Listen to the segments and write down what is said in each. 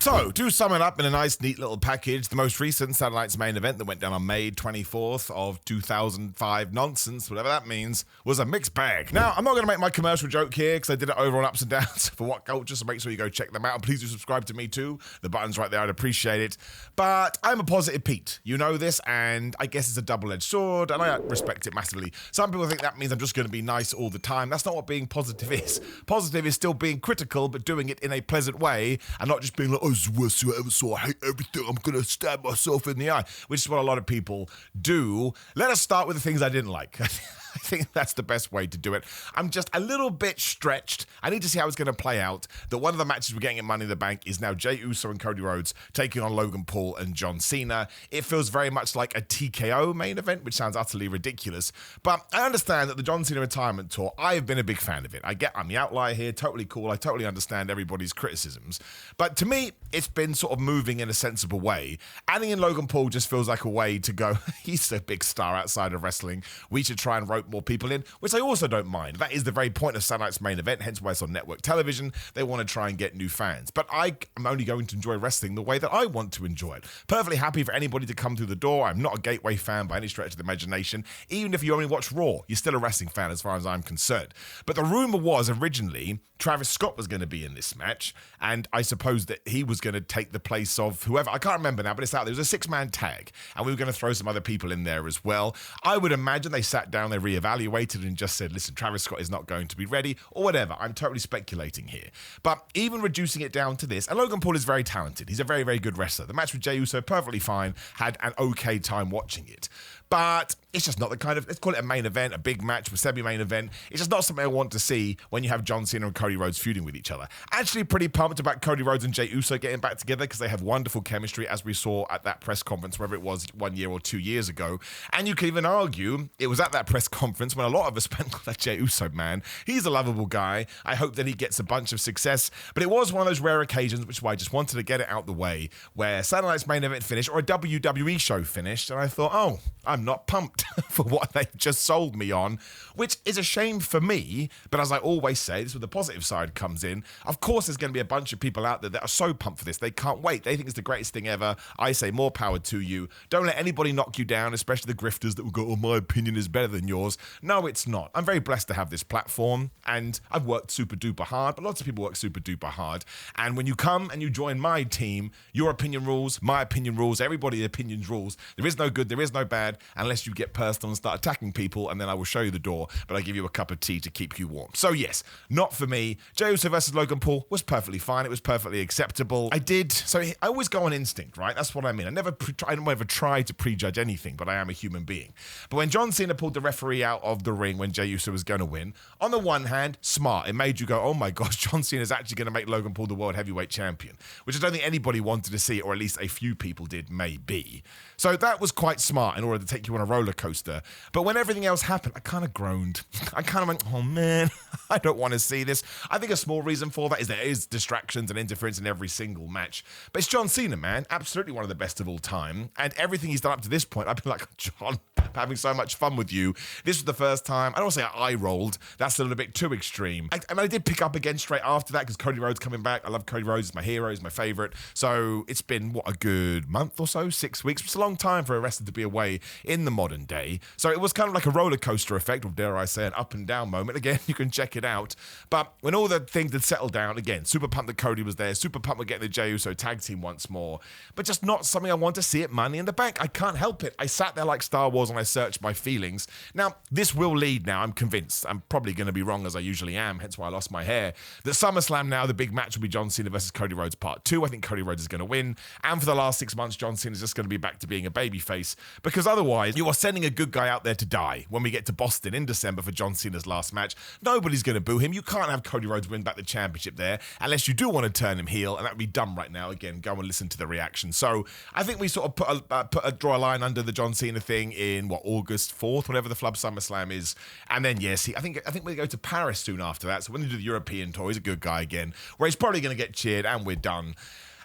So, to sum it up in a nice, neat little package, the most recent Saturday Night's main event that went down on May 24th of 2005 nonsense, whatever that means, was a mixed bag. Now, I'm not going to make my commercial joke here because I did it over on Ups and Downs for What Culture, so make sure you go check them out. And please do subscribe to me too. The button's right there, I'd appreciate it. But I'm a positive Pete. You know this, and I guess it's a double-edged sword, and I respect it massively. Some people think that means I'm just going to be nice all the time. That's not what being positive is. Positive is still being critical, but doing it in a pleasant way, and not just being like, oh, it's the worst thing I ever saw, I hate everything, I'm gonna stab myself in the eye, which is what a lot of people do. Let us start with the things I didn't like. I think that's the best way to do it. I'm just a little bit stretched. I need to see how it's going to play out. That one of the matches we're getting in Money in the Bank is now Jey Uso and Cody Rhodes taking on Logan Paul and John Cena. It feels very much like a TKO main event, which sounds utterly ridiculous. But I understand that the John Cena retirement tour, I've been a big fan of it. I'm the outlier here, totally cool. I totally understand everybody's criticisms. But to me, it's been sort of moving in a sensible way. Adding in Logan Paul just feels like a way to go, he's a big star outside of wrestling. We should try and rope more people in, which I also don't mind. That is the very point of Saturday Night's main event, hence why it's on network television. They want to try and get new fans. But I am only going to enjoy wrestling the way that I want to enjoy it. Perfectly happy for anybody to come through the door. I'm not a gateway fan by any stretch of the imagination. Even if you only watch Raw, you're still a wrestling fan as far as I'm concerned. But the rumor was originally Travis Scott was going to be in this match, and I suppose that he was going to take the place of whoever. I can't remember now, but it's out there. It was a 6-man tag, and we were going to throw some other people in there as well. I would imagine they sat down, they reevaluated and just said, listen, Travis Scott is not going to be ready, or whatever. I'm totally speculating here. But even reducing it down to this, and Logan Paul is very talented. He's a very, very good wrestler. The match with Jey Uso, perfectly fine. Had an okay time watching it. But it's just not the kind of, let's call it a main event, a big match, a semi-main event. It's just not something I want to see when you have John Cena and Cody Rhodes feuding with each other. Actually pretty pumped about Cody Rhodes and Jey Uso getting back together because they have wonderful chemistry, as we saw at that press conference, whether it was 1 year or 2 years ago. And you could even argue it was at that press conference when a lot of us spent on that Jey Uso, man. He's a lovable guy. I hope that he gets a bunch of success. But it was one of those rare occasions, which is why I just wanted to get it out the way, where Saturday Night's main event finished, or a WWE show finished, and I thought, oh, I'm not pumped for what they just sold me on, which is a shame for me. But as I always say, this is where the positive side comes in. Of course, there's going to be a bunch of people out there that are so pumped for this. They can't wait. They think it's the greatest thing ever. I say more power to you. Don't let anybody knock you down, especially the grifters that will go, oh, my opinion is better than yours. No, it's not. I'm very blessed to have this platform, and I've worked super duper hard, but lots of people work super duper hard. And when you come and you join my team, your opinion rules, my opinion rules, everybody's opinions rules. There is no good, there is no bad, unless you get personal and start attacking people, and then I will show you the door, but I give you a cup of tea to keep you warm. So yes, not for me. Jey Uso versus Logan Paul was perfectly fine. It was perfectly acceptable. I always go on instinct, right? That's what I mean. I don't ever try to prejudge anything, but I am a human being. But when John Cena pulled the referee out of the ring when Jey Uso was going to win, on the one hand, smart. It made you go, oh my gosh, John Cena is actually going to make Logan Paul the world heavyweight champion, which I don't think anybody wanted to see, or at least a few people did, maybe. So that was quite smart in order to take you on a roller coaster. But when everything else happened, I kind of groaned. I kind of went, oh man, I don't want to see this. I think a small reason for that is there is distractions and interference in every single match. But it's John Cena, man. Absolutely one of the best of all time. And everything he's done up to this point, I've been like, John, I'm having so much fun with you. This was the first time. I don't want to say I rolled. That's a little bit too extreme. I did pick up again straight after that because Cody Rhodes coming back. I love Cody Rhodes. He's my hero. He's my favorite. So it's been, what, a good month or so? 6 weeks. It's a long time for a wrestler to be away in the modern day. So it was kind of like a roller coaster effect, or dare I say, an up and down moment. Again, you can check it out. But when all the things had settled down, again, super pumped that Cody was there. Super pumped we're getting the Jey Uso tag team once more. But just not something I want to see at Money in the Bank. I can't help it. I sat there like Star Wars and I searched my feelings. Now, this will lead now, I'm convinced. I'm probably going to be wrong as I usually am, hence why I lost my hair. That SummerSlam now, the big match will be John Cena versus Cody Rhodes Part 2. I think Cody Rhodes is going to win. And for the last 6 months, John Cena is just going to be back to being a babyface. Because otherwise, you are sending a good guy out there to die when we get to Boston in December for John Cena's last match. Nobody's going to boo him. You can't have Cody Rhodes win back the championship there unless you do want to turn him heel, and that would be dumb right now. Again, go and listen to the reaction. So I think we sort of draw a line under the John Cena thing in, August 4th, whatever the Flub SummerSlam is. And then, yes, I think we go to Paris soon after that. So when they do the European tour, he's a good guy again, where he's probably going to get cheered, and we're done.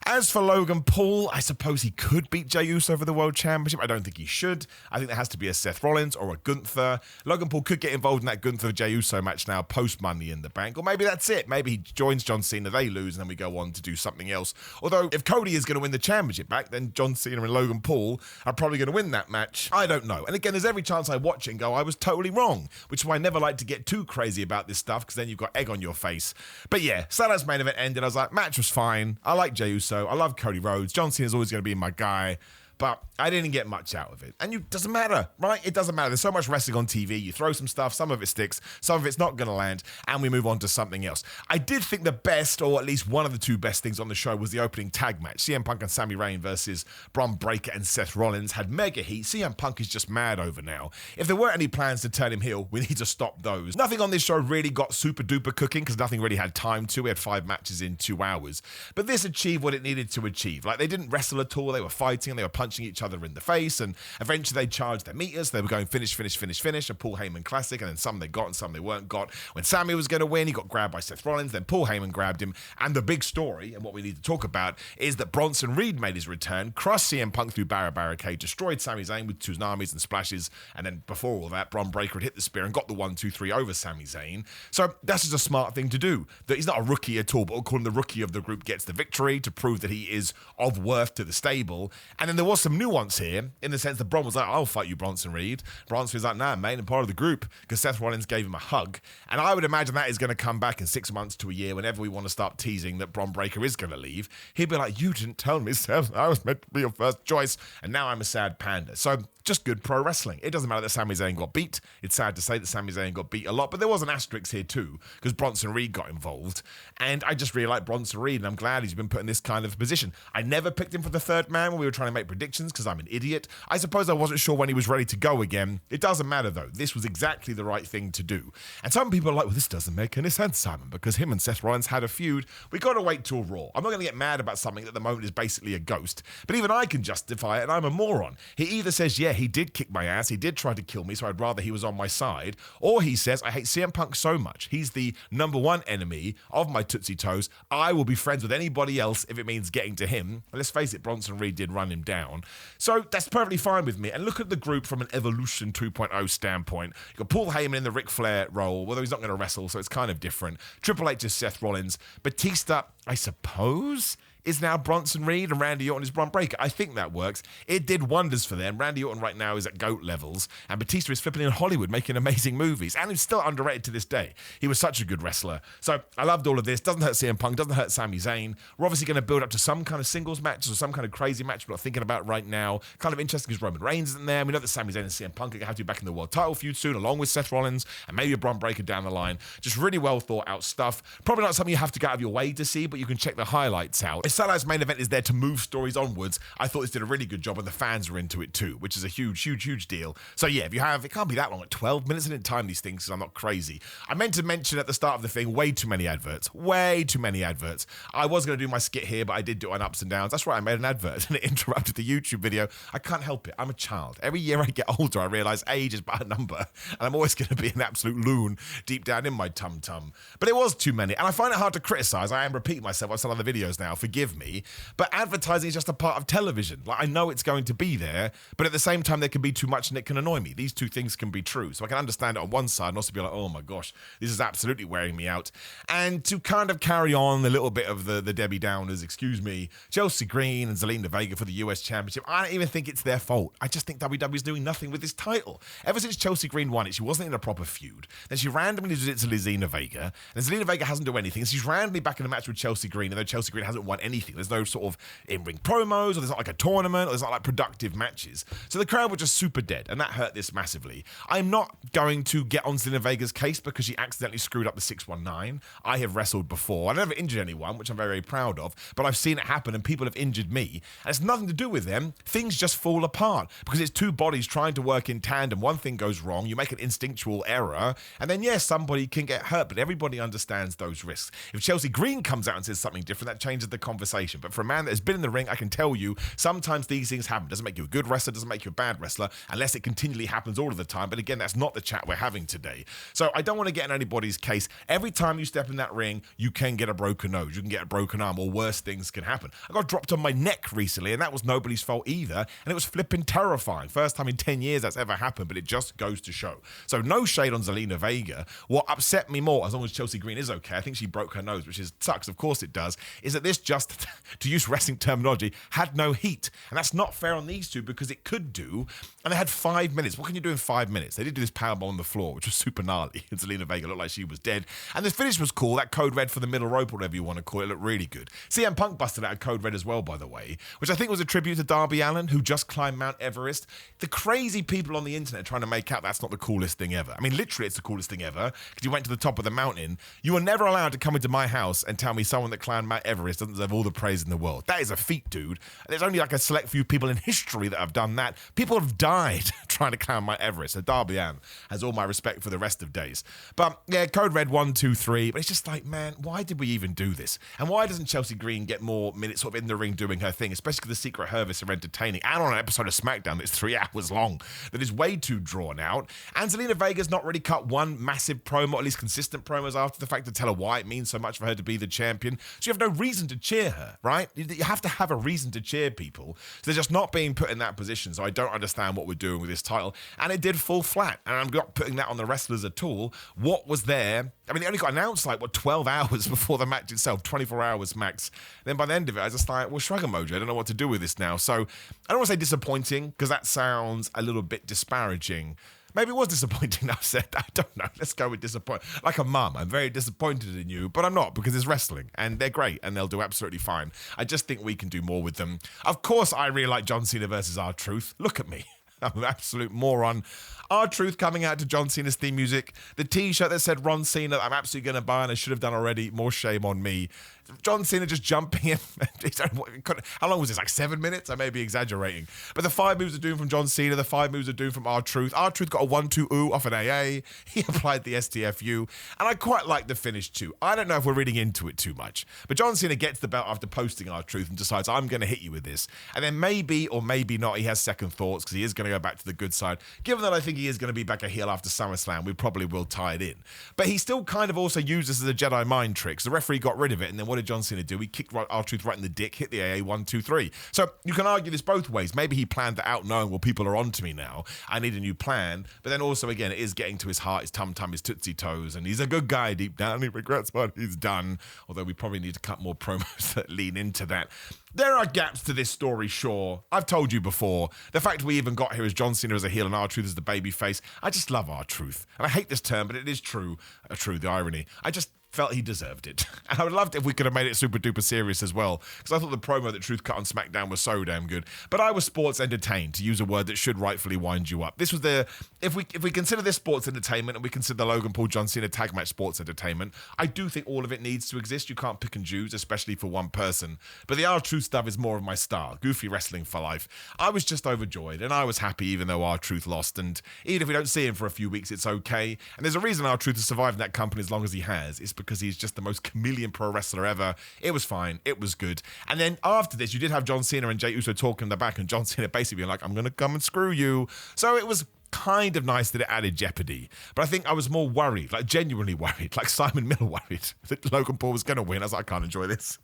As for Logan Paul, I suppose he could beat Jey Uso for the World Championship. I don't think he should. I think there has to be a Seth Rollins or a Gunther. Logan Paul could get involved in that Gunther-Jey Uso match now post Money in the Bank. Or maybe that's it. Maybe he joins John Cena, they lose, and then we go on to do something else. Although, if Cody is going to win the championship back, then John Cena and Logan Paul are probably going to win that match. I don't know. And again, there's every chance I watch it and go, I was totally wrong. Which is why I never like to get too crazy about this stuff, because then you've got egg on your face. But yeah, Saturday's main event ended. I was like, match was fine. I like Jey Uso. I love Cody Rhodes. John Cena's always going to be my guy, but I didn't get much out of it. And it doesn't matter, right? It doesn't matter. There's so much wrestling on TV. You throw some stuff, some of it sticks, some of it's not going to land, and we move on to something else. I did think the best, or at least one of the two best things on the show was the opening tag match. CM Punk and Sami Zayn versus Bron Breakker and Seth Rollins had mega heat. CM Punk is just mad over now. If there weren't any plans to turn him heel, we need to stop those. Nothing on this show really got super duper cooking because nothing really had time to. We had 5 matches in 2 hours. But this achieved what it needed to achieve. Like, they didn't wrestle at all. They were fighting and they were punching each other in the face, and eventually they charged their meters. They were going finish, a Paul Heyman classic, and then some they got and some they weren't got. When Sami was going to win, he got grabbed by Seth Rollins, then Paul Heyman grabbed him, and the big story, and what we need to talk about, is that Bronson Reed made his return, crushed CM Punk through barricade, destroyed Sami Zayn with tsunamis and splashes, and then before all that, Bron Breakker had hit the spear and got the 1-2-3 over Sami Zayn. So that's just a smart thing to do. That he's not a rookie at all, but we'll call him the rookie of the group, gets the victory to prove that he is of worth to the stable. And then there was some nuance here, in the sense that Bron was like, I'll fight you, Bronson Reed. Bronson was like, nah, mate, I'm part of the group, because Seth Rollins gave him a hug. And I would imagine that is going to come back in 6 months to a year whenever we want to start teasing that Bron Breakker is going to leave. He'd be like, you didn't tell me, Seth. I was meant to be your first choice, and now I'm a sad panda. So just good pro wrestling. It doesn't matter that Sami Zayn got beat. It's sad to say that Sami Zayn got beat a lot, but there was an asterisk here too, because Bronson Reed got involved. And I just really like Bronson Reed, and I'm glad he's been put in this kind of position. I never picked him for the third man when we were trying to make predictions, because I'm an idiot. I suppose I wasn't sure when he was ready to go again. It doesn't matter though. This was exactly the right thing to do. And some people are like, well, this doesn't make any sense, Simon, because him and Seth Rollins had a feud. We got to wait till Raw. I'm not going to get mad about something that at the moment is basically a ghost, but even I can justify it, and I'm a moron. He either says, yeah, he did kick my ass, he did try to kill me, so I'd rather he was on my side, or he says, I hate CM Punk so much. He's the number one enemy of my Tootsie Toes. I will be friends with anybody else if it means getting to him. And let's face it, Bronson Reed did run him down. So that's perfectly fine with me. And look at the group from an Evolution 2.0 standpoint. You've got Paul Heyman in the Ric Flair role, although he's not going to wrestle, so it's kind of different. Triple H is Seth Rollins. Batista, I suppose, is now Bronson Reed, and Randy Orton is Bron Breakker. I think that works. It did wonders for them. Randy Orton right now is at GOAT levels, and Batista is flipping in Hollywood making amazing movies, and he's still underrated to this day. He was such a good wrestler. So I loved all of this. Doesn't hurt CM Punk, doesn't hurt Sami Zayn. We're obviously going to build up to some kind of singles match or some kind of crazy match we're not thinking about right now. Kind of interesting because Roman Reigns isn't there. We know that Sami Zayn and CM Punk are going to have to be back in the world title feud soon, along with Seth Rollins and maybe a Bron Breakker down the line. Just really well thought out stuff. Probably not something you have to get out of your way to see, but you can check the highlights out. If Saturday's main event is there to move stories onwards, I thought this did a really good job, and the fans were into it too, which is a huge deal. So yeah, if you have, it can't be that long, at 12 minutes. I didn't time these things because I'm not crazy. I meant to mention at the start of the thing, way too many adverts. I was going to do my skit here, but I did do it on ups and downs. That's right, I made an advert and it interrupted the YouTube video. I can't help it. I'm a child. Every year I get older, I realise age is but a number, and I'm always going to be an absolute loon deep down in my tum-tum. But it was too many, and I find it hard to criticise. I am repeating myself on some other videos now, forgive me. But advertising is just a part of television. Like, I know it's going to be there, but at the same time, there can be too much and it can annoy me. These two things can be true. So I can understand it on one side and also be like, oh my gosh, this is absolutely wearing me out. And to kind of carry on a little bit of the Debbie Downers, excuse me, Chelsea Green and Zelina Vega for the US Championship, I don't even think it's their fault. I just think WWE is doing nothing with this title. Ever since Chelsea Green won it, she wasn't in a proper feud. Then she randomly did it to Zelina Vega, and Zelina Vega hasn't done anything. She's randomly back in a match with Chelsea Green, and though Chelsea Green hasn't won anything, there's no sort of in-ring promos, or there's not like a tournament, or there's not like productive matches. So the crowd were just super dead, and that hurt this massively. I'm not going to get on Zelina Vega's case because she accidentally screwed up the 619. I have wrestled before. I never injured anyone, which I'm very, very proud of, but I've seen it happen, and people have injured me. And it's nothing to do with them. Things just fall apart because it's two bodies trying to work in tandem. One thing goes wrong, you make an instinctual error, and then yes, somebody can get hurt, but everybody understands those risks. If Chelsea Green comes out and says something different, that changes the conversation. conversation. But for a man that has been in the ring, I can tell you, sometimes these things happen. Doesn't make you a good wrestler, doesn't make you a bad wrestler, unless it continually happens all of the time. But again, that's not the chat we're having today. So I don't want to get in anybody's case. Every time you step in that ring, you can get a broken nose, you can get a broken arm, or worse things can happen. I got dropped on my neck recently, and that was nobody's fault either, and it was flipping terrifying. First time in 10 years that's ever happened, but it just goes to show. So no shade on Zelina Vega. What upset me more, as long as Chelsea Green is okay, I think she broke her nose, which sucks, of course it does, is that this just, to use wrestling terminology, had no heat. And that's not fair on these two, because it could do, and they had 5 minutes. What can you do in 5 minutes? They did do this powerbomb on the floor, which was super gnarly, and Zelina Vega looked like she was dead. And the finish was cool, that code red for the middle rope, or whatever you want to call it, looked really good. CM Punk busted out a code red as well, by the way, which I think was a tribute to Darby Allin, who just climbed Mount Everest. The crazy people on the internet trying to make out that's not the coolest thing ever. I mean, literally, it's the coolest thing ever, because you went to the top of the mountain. You are never allowed to come into my house and tell me someone that climbed Mount Everest doesn't deserve all the praise in the world. That is a feat, dude. There's only like a select few people in history that have done that. People have died trying to climb Mount Everest. So Darby Allin has all my respect for the rest of days. But yeah, code red 1, 2, 3. But it's just like, man, why did we even do this? And why doesn't Chelsea Green get more minutes sort of in the ring doing her thing, especially because the Secret Service are entertaining, and on an episode of SmackDown that's 3 hours long, that is way too drawn out. And Zelina Vega's not really cut one massive promo, at least consistent promos after the fact, to tell her why it means so much for her to be the champion. So you have no reason to cheer her, right? You have to have a reason to cheer people. So they're just not being put in that position. So I don't understand what we're doing with this title. And it did fall flat. And I'm not putting that on the wrestlers at all. What was there? I mean, they only got announced 12 hours before the match itself, 24 hours max. Then by the end of it, I was just like, well, shrug emoji. I don't know what to do with this now. So I don't want to say disappointing, because that sounds a little bit disparaging. Maybe it was disappointing, I've said. I don't know. Let's go with disappointing. Like a mum, I'm very disappointed in you, but I'm not, because it's wrestling, and they're great, and they'll do absolutely fine. I just think we can do more with them. Of course, I really like John Cena versus R-Truth. Look at me. I'm an absolute moron. R-Truth coming out to John Cena's theme music. The t-shirt that said Ron Cena, I'm absolutely going to buy, and I should have done already. More shame on me. John Cena just jumping in. How long was this? Like 7 minutes? I may be exaggerating. But the 5 moves are doing from John Cena. The 5 moves are doing from R-Truth. R-Truth got a 1-2 ooh off an AA. He applied the STFU. And I quite like the finish too. I don't know if we're reading into it too much. But John Cena gets the belt after posting R-Truth and decides, I'm going to hit you with this. And then maybe or maybe not, he has second thoughts, because he is going to go back to the good side. Given that I think he is going to be back a heel after SummerSlam, we probably will tie it in. But he still kind of also used this as a Jedi mind trick. So the referee got rid of it, and then what did John Cena do? He kicked R-Truth right in the dick, hit the AA 1, 2, 3. So you can argue this both ways. Maybe he planned that out, knowing, well, people are on to me now. I need a new plan. But then also, again, it is getting to his heart, his tum-tum, his tootsie toes, and he's a good guy deep down. He regrets what he's done. Although we probably need to cut more promos that lean into that. There are gaps to this story, sure. I've told you before. The fact we even got here is John Cena as a heel and R-Truth as the babyface. I just love R-Truth. And I hate this term, but it is true. The irony. I just felt he deserved it. And I would love it if we could have made it super duper serious as well, because I thought the promo that Truth cut on SmackDown was so damn good. But I was sports entertained, to use a word that should rightfully wind you up. This was if we consider this sports entertainment, and we consider the Logan Paul John Cena tag match sports entertainment, I do think all of it needs to exist. You can't pick and choose, especially for one person. But the R-Truth stuff is more of my style. Goofy wrestling for life. I was just overjoyed, and I was happy even though R-Truth lost. And even if we don't see him for a few weeks, it's okay. And there's a reason R-Truth has survived in that company as long as he has. It's because he's just the most chameleon pro wrestler ever. It was fine. It was good. And then after this, you did have John Cena and Jey Uso talking in the back, and John Cena basically being like, I'm going to come and screw you. So it was kind of nice that it added jeopardy. But I think I was more worried, like genuinely worried, like Simon Miller worried that Logan Paul was going to win. I was like, I can't enjoy this.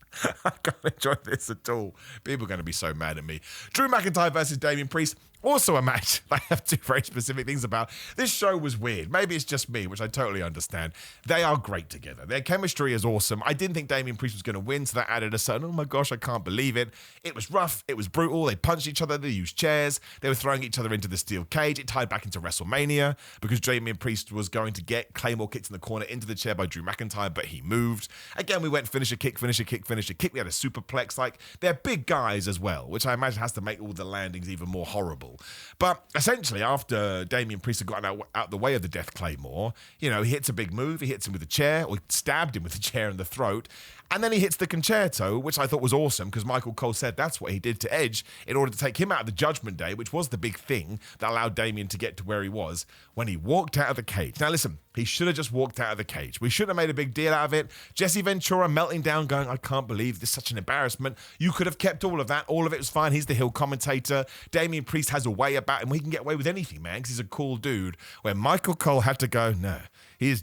I can't enjoy this at all. People are going to be so mad at me. Drew McIntyre versus Damian Priest. Also a match I have two very specific things about. This show was weird. Maybe it's just me, which I totally understand. They are great together. Their chemistry is awesome. I didn't think Damian Priest was going to win, so that added a certain, oh my gosh, I can't believe it. It was rough. It was brutal. They punched each other. They used chairs. They were throwing each other into the steel cage. It tied back into WrestleMania because Damian Priest was going to get Claymore kicked in the corner into the chair by Drew McIntyre, but he moved. Again, we went finisher kick, finisher kick, finisher kick. We had a superplex. Like, they're big guys as well, which I imagine has to make all the landings even more horrible. But essentially, after Damian Priest had gotten out the way of the Death Claymore, you know, he hits a big move. He hits him with a chair, or he stabbed him with a chair in the throat. And then he hits the concerto, which I thought was awesome because Michael Cole said that's what he did to Edge in order to take him out of the Judgment Day, which was the big thing that allowed Damian to get to where he was when he walked out of the cage. Now, listen, He should have just walked out of the cage. We shouldn't have made a big deal out of it. Jesse Ventura melting down, going, I can't believe this is such an embarrassment. You could have kept all of that. All of it was fine. He's the heel commentator. Damian Priest has a way about him. He can get away with anything, man, because he's a cool dude. Where Michael Cole had to go, no. He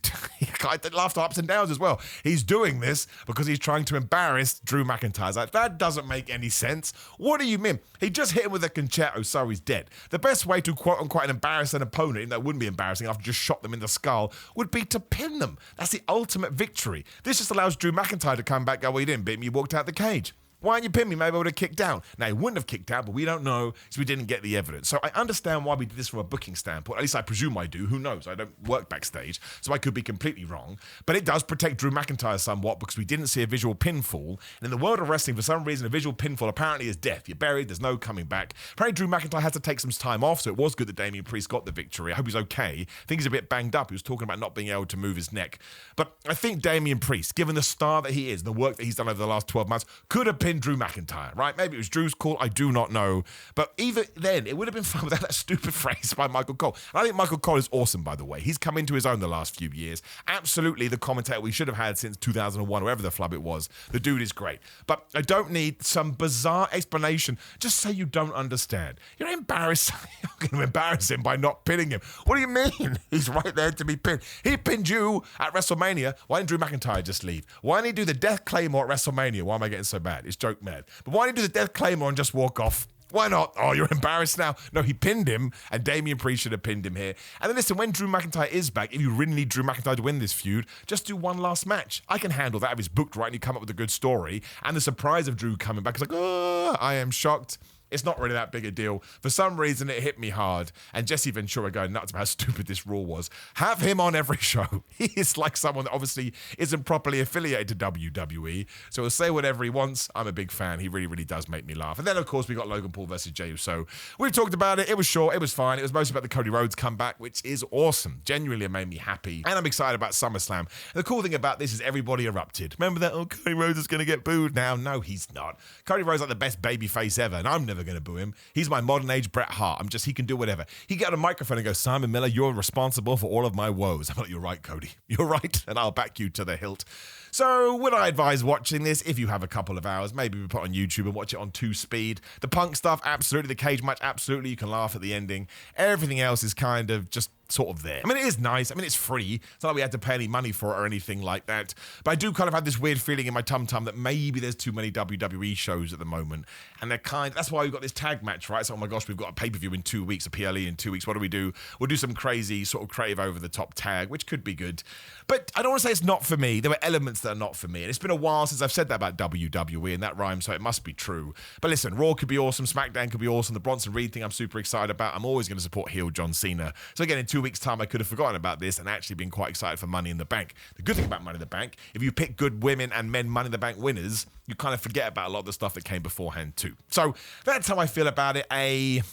laughed ups and downs as well. He's doing this because he's trying to embarrass Drew McIntyre. Like, that doesn't make any sense. What do you mean? He just hit him with a concerto, so he's dead. The best way to quote-unquote embarrass an opponent, that wouldn't be embarrassing after just shot them in the skull, would be to pin them. That's the ultimate victory. This just allows Drew McIntyre to come back, go, well, you didn't beat me, you walked out the cage. Why didn't you pin me? Maybe I would have kicked out. Now, he wouldn't have kicked out, but we don't know because we didn't get the evidence. So I understand why we did this from a booking standpoint. At least I presume I do. Who knows? I don't work backstage, so I could be completely wrong. But it does protect Drew McIntyre somewhat because we didn't see a visual pinfall. And in the world of wrestling, for some reason, a visual pinfall apparently is death. You're buried. There's no coming back. Apparently, Drew McIntyre had to take some time off, so it was good that Damian Priest got the victory. I hope he's okay. I think he's a bit banged up. He was talking about not being able to move his neck. But I think Damian Priest, given the star that he is, the work that he's done over the last 12 months, could have pinned Drew McIntyre. Right? Maybe it was Drew's call. I do not know. But even then, it would have been fun without that stupid phrase by Michael Cole. And I think Michael Cole is awesome, by the way. He's come into his own the last few years. Absolutely the commentator we should have had since 2001, wherever the flub it was. The dude is great. But I don't need some bizarre explanation. Just say you don't understand. You're embarrassing. You're going to embarrass him by not pinning him. What do you mean? He's right there to be pinned. He pinned you at WrestleMania. Why didn't Drew McIntyre just leave? Why didn't he do the Death Claymore at WrestleMania? Why am I getting so bad? It's joke mad. But why didn't he do the Death Claymore and just walk off? Why not? Oh, you're embarrassed now. No, he pinned him, and Damian Priest should have pinned him here. And then listen, when Drew McIntyre is back, if you really need Drew McIntyre to win this feud, just do one last match. I can handle that if it's booked right and you come up with a good story. And the surprise of Drew coming back is like, oh, I am shocked. It's not really that big a deal. For some reason, it hit me hard. And Jesse Ventura going nuts about how stupid this Raw was. Have him on every show. He is like someone that obviously isn't properly affiliated to WWE. So he'll say whatever he wants. I'm a big fan. He really, really does make me laugh. And then, of course, we got Logan Paul versus Jey Uso. We've talked about it. It was short. It was fine. It was mostly about the Cody Rhodes comeback, which is awesome. Genuinely, it made me happy. And I'm excited about SummerSlam. And the cool thing about this is everybody erupted. Remember that? Oh, Cody Rhodes is going to get booed now. No, he's not. Cody Rhodes is like the best baby face ever, and I'm never going to boo him. He's my modern age Bret Hart. He can do whatever. He get on a microphone and go, Simon Miller, you're responsible for all of my woes. I'm like, you're right, Cody. You're right, and I'll back you to the hilt. So would I advise watching this if you have a couple of hours? Maybe we put it on YouTube and watch it on 2-speed. The Punk stuff, absolutely. The cage match, absolutely. You can laugh at the ending. Everything else is kind of just sort of there. I mean, it is nice. I mean, it's free. It's not like we had to pay any money for it or anything like that. But I do kind of have this weird feeling in my tum-tum that maybe there's too many WWE shows at the moment. And that's why we've got this tag match, right? So, oh my gosh, we've got a pay-per-view in 2 weeks, a PLE in 2 weeks. What do? We'll do some crazy sort of creative over-the-top tag, which could be good. But I don't want to say it's not for me. There were elements that are not for me. And it's been a while since I've said that about WWE, and that rhymes, so it must be true. But listen, Raw could be awesome. SmackDown could be awesome. The Bronson Reed thing I'm super excited about. I'm always going to support heel John Cena. So again, in 2 weeks' time, I could have forgotten about this and actually been quite excited for Money in the Bank. The good thing about Money in the Bank, if you pick good women and men Money in the Bank winners, you kind of forget about a lot of the stuff that came beforehand too. So that's how I feel about it.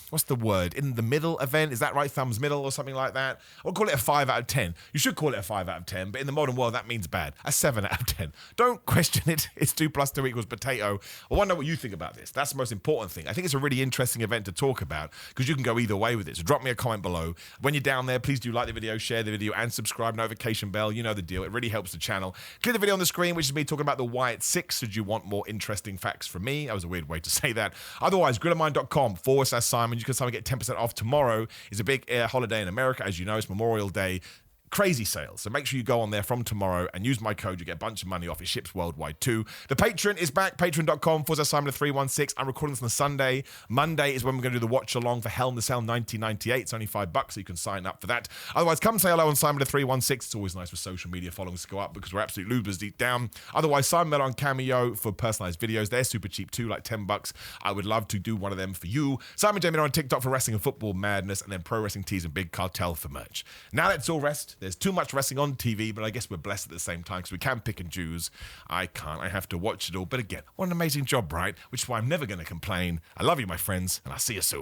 What's the word? In the middle event? Is that right? Thumbs middle or something like that? I'll call it a 5 out of 10. You should call it a 5 out of 10, but in the modern world, that means bad. A 7 out of 10. Don't question it. It's 2 + 2 = potato. I want to know what you think about this. That's the most important thing. I think it's a really interesting event to talk about because you can go either way with it. So drop me a comment below. When you're down there, please do like the video, share the video, and subscribe, notification bell. You know the deal. It really helps the channel. Click the video on the screen, which is me talking about the Wyatt 6. Should you want more interesting facts from me? That was a weird way to say that. Otherwise, gridofmine.com/Simon. You can Simon get 10% off tomorrow. It's a big holiday in America. As you know, it's Memorial Day. Crazy sales. So make sure you go on there from tomorrow and use my code. You get a bunch of money off. It ships worldwide too. The Patreon is back. Patreon.com/Simon316. I'm recording this on a Sunday. Monday is when we're going to do the watch along for Hell in the Cell 1998. It's only $5, so you can sign up for that. Otherwise, come say hello on Simon316. It's always nice for social media followings to go up because we're absolute lubers deep down. Otherwise, Simon Miller on Cameo for personalized videos. They're super cheap too, like $10. I would love to do one of them for you. Simon J. Miller on TikTok for wrestling and football madness, and then Pro Wrestling Tees and Big Cartel for merch. Now let's all rest. There's too much wrestling on TV, but I guess we're blessed at the same time because we can pick and choose. I can't. I have to watch it all. But again, what an amazing job, right? Which is why I'm never going to complain. I love you, my friends, and I'll see you soon.